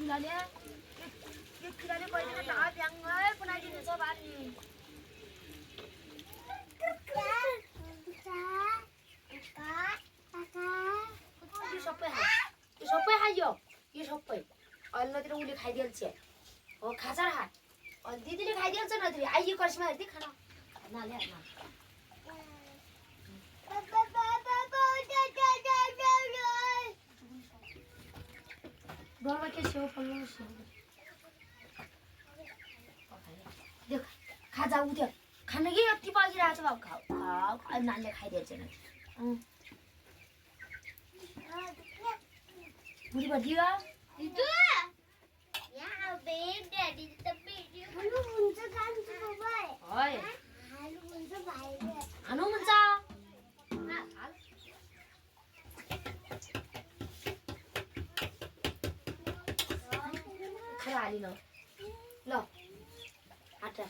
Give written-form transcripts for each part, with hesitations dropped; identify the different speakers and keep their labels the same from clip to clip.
Speaker 1: किराले यो किराले कहिले ढाड भ्याङ्गै बनाइदिनु छ बानी यो सबै खाइयो यो सबै अल्लतिर उले खाइदिन्छ हो खाजा खा अनि दिदीले खाइदिन्छ न तिमी आइयो कर्सीमा हेर्दै खाना नाले ना बाबा के सेव पल्लो सेव देख खाजा उठ्यो खाना के यति पाकिरहेको छ बाबु खाऊ खाऊ नानीले खाइदिन्छ नि बुढी भदियो
Speaker 2: दिदु यहाँ बेड ड्याडी त बेड हालु हुन्छ कान्छ बाबा
Speaker 1: हाय
Speaker 2: हालु हुन्छ भाइले
Speaker 1: हानु हुन्छ खरा हाली ल ल आटा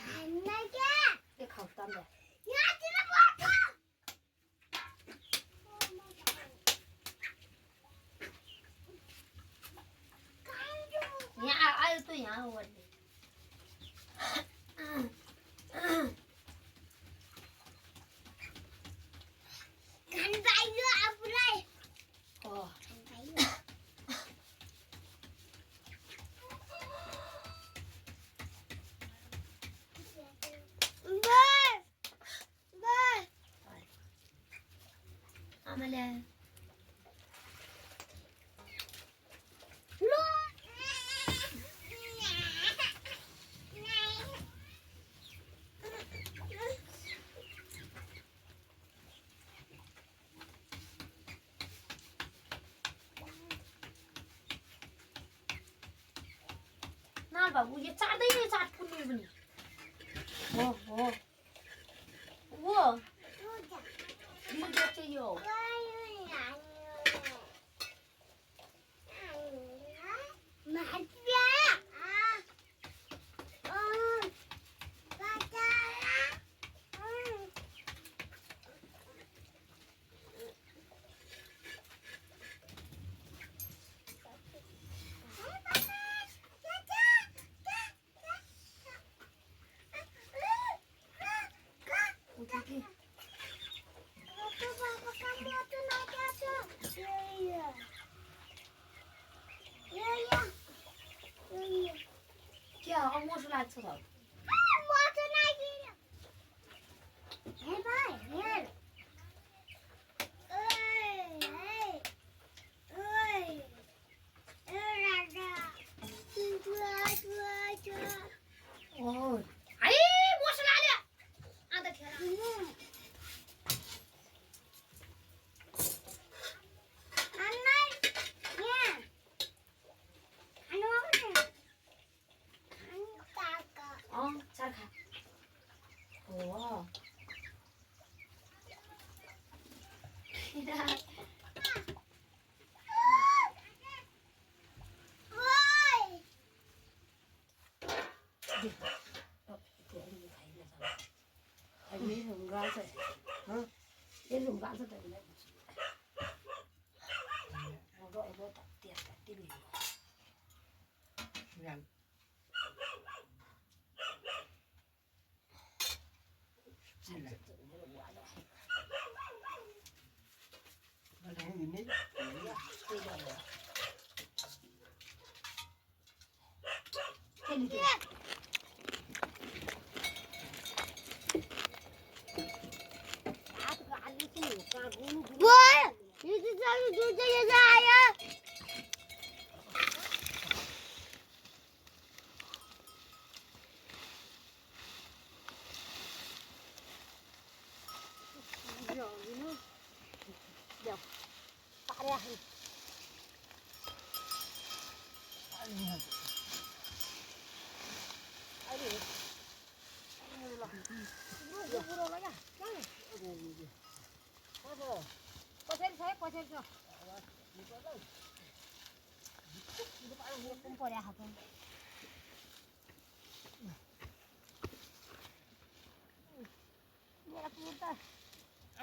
Speaker 2: खाना क्या
Speaker 1: के खाऊ त ल
Speaker 2: यहाँ तिर बस्छ
Speaker 1: यहाँ आयो त यहाँ वर्ने
Speaker 2: खान पाइयो आफुलाई
Speaker 1: ओ
Speaker 2: खान पाइयो
Speaker 1: आमाले ना बाबु यो चाट्दैन चाट पुन्ने पनि हो हो वो दिदी चाहिँ यो क्या मोसो लाग्छ त चर्खा हो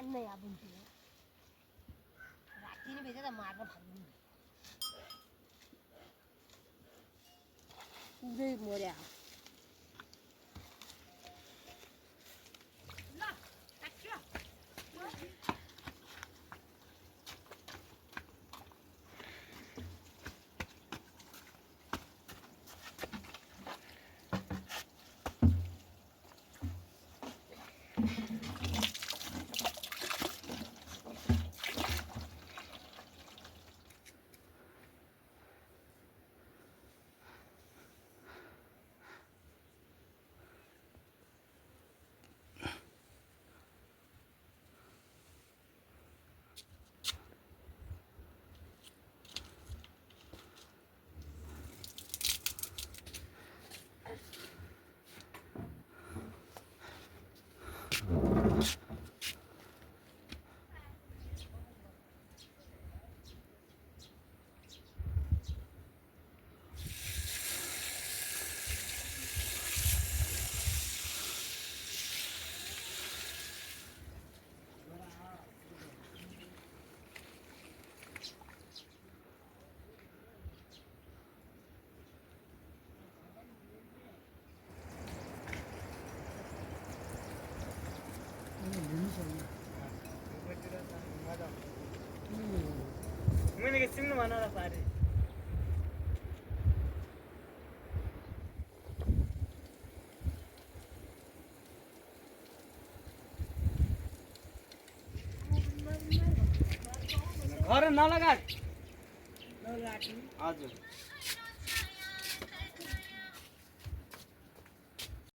Speaker 2: अन्नै अब राति नै भेटेर मार्न फाल्नु
Speaker 1: पुरै मर्या
Speaker 3: मैले सिम्नु भन र पारे घर नलगाट हजुर